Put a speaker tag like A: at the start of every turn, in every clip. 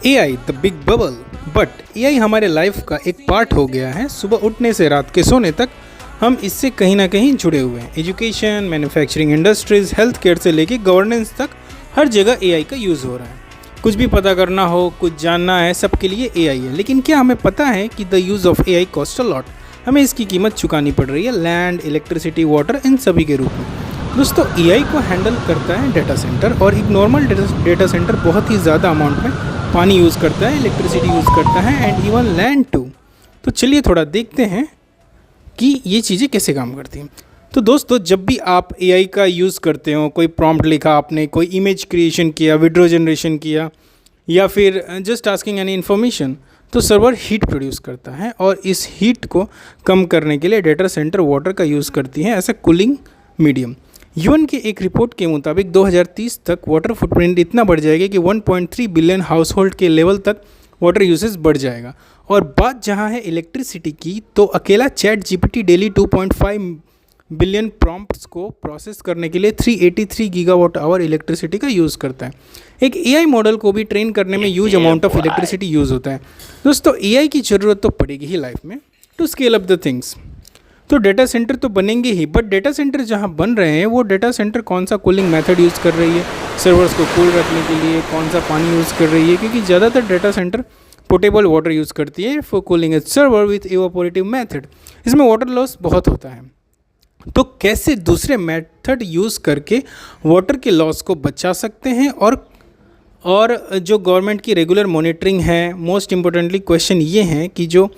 A: AI the big bubble. But AI हमारे life का एक पार्ट हो गया है। सुबह उठने से रात के सोने तक हम इससे कहीं ना कहीं जुड़े हुए हैं। Education, manufacturing industries, health care से लेके गवर्नेंस तक हर जगह एआई का यूज़ हो रहा है। कुछ भी पता करना हो, कुछ जानना है, सबके लिए एआई है। लेकिन क्या हमें पता है कि the use of AI cost a lot? हमें इसकी कीमत चुकानी पड़ रही है लैंड, इलेक्ट्रिसिटी, वाटर, इन सभी के रूप में। दोस्तों, एआई को हैंडल करता है डेटा सेंटर, और एक नॉर्मल डेटा सेंटर बहुत ही ज़्यादा अमाउंट में पानी यूज़ करता है, इलेक्ट्रिसिटी यूज़ करता है, एंड इवन लैंड टू। तो चलिए थोड़ा देखते हैं कि ये चीज़ें कैसे काम करती हैं। तो दोस्तों, जब भी आप एआई का यूज़ करते हो, कोई प्रॉम्प्ट लिखा आपने, कोई इमेज क्रिएशन किया, वीडियो जनरेशन किया, या फिर जस्ट आस्किंग एनी इन्फॉर्मेशन, तो सर्वर हीट प्रोड्यूस करता है, और इस हीट को कम करने के लिए डेटा सेंटर वाटर का यूज़ करती है as a cooling medium. UN की एक रिपोर्ट के मुताबिक 2030 तक वाटर फुटप्रिंट इतना बढ़ जाएगा कि 1.3 बिलियन हाउस होल्ड के लेवल तक वाटर यूसेज बढ़ जाएगा। और बात जहां है इलेक्ट्रिसिटी की, तो अकेला chat GPT daily 2.5 billion prompts को प्रोसेस करने के लिए 383 गीगावाट आवर इलेक्ट्रिसिटी का यूज़ करता है। एक एआई मॉडल को भी ट्रेन करने में huge amount of electricity use होता है। दोस्तों, एआई की ज़रूरत तो पड़ेगी ही लाइफ में to scale up the things. तो डेटा सेंटर तो बनेंगे ही, बट डेटा सेंटर जहाँ बन रहे हैं वो डेटा सेंटर कौन सा कूलिंग मेथड यूज़ कर रही है, सर्वर्स को कूल रखने के लिए कौन सा पानी यूज़ कर रही है, क्योंकि ज़्यादातर data centre portable water use करती है for cooling it's server with evaporative method. इसमें वाटर लॉस बहुत होता है। तो कैसे दूसरे मेथड यूज़ करके वाटर के लॉस को बचा सकते हैं, और जो गवर्नमेंट की रेगुलर मॉनिटरिंग है, मोस्ट इम्पोर्टेंटली क्वेश्चन ये है कि जो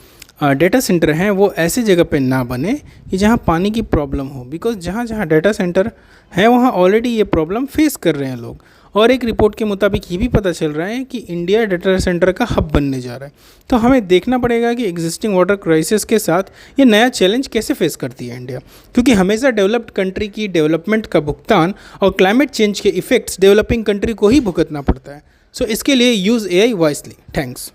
A: डेटा सेंटर हैं वो ऐसी जगह पे ना बने कि जहाँ पानी की प्रॉब्लम हो, बिकॉज जहाँ जहाँ डेटा सेंटर है वहाँ ऑलरेडी ये प्रॉब्लम फेस कर रहे हैं लोग। और एक रिपोर्ट के मुताबिक ये भी पता चल रहा है कि इंडिया डेटा सेंटर का हब बनने जा रहा है। तो हमें देखना पड़ेगा कि एग्जिस्टिंग वाटर क्राइसिस के साथ ये नया चैलेंज कैसे फेस करती है इंडिया, क्योंकि हमेशा डेवलप्ड कंट्री की डेवलपमेंट का भुगतान और क्लाइमेट चेंज के इफेक्ट्स डेवलपिंग कंट्री को ही भुगतना पड़ता है। सो इसके लिए यूज़ एआई वाइसली। थैंक्स।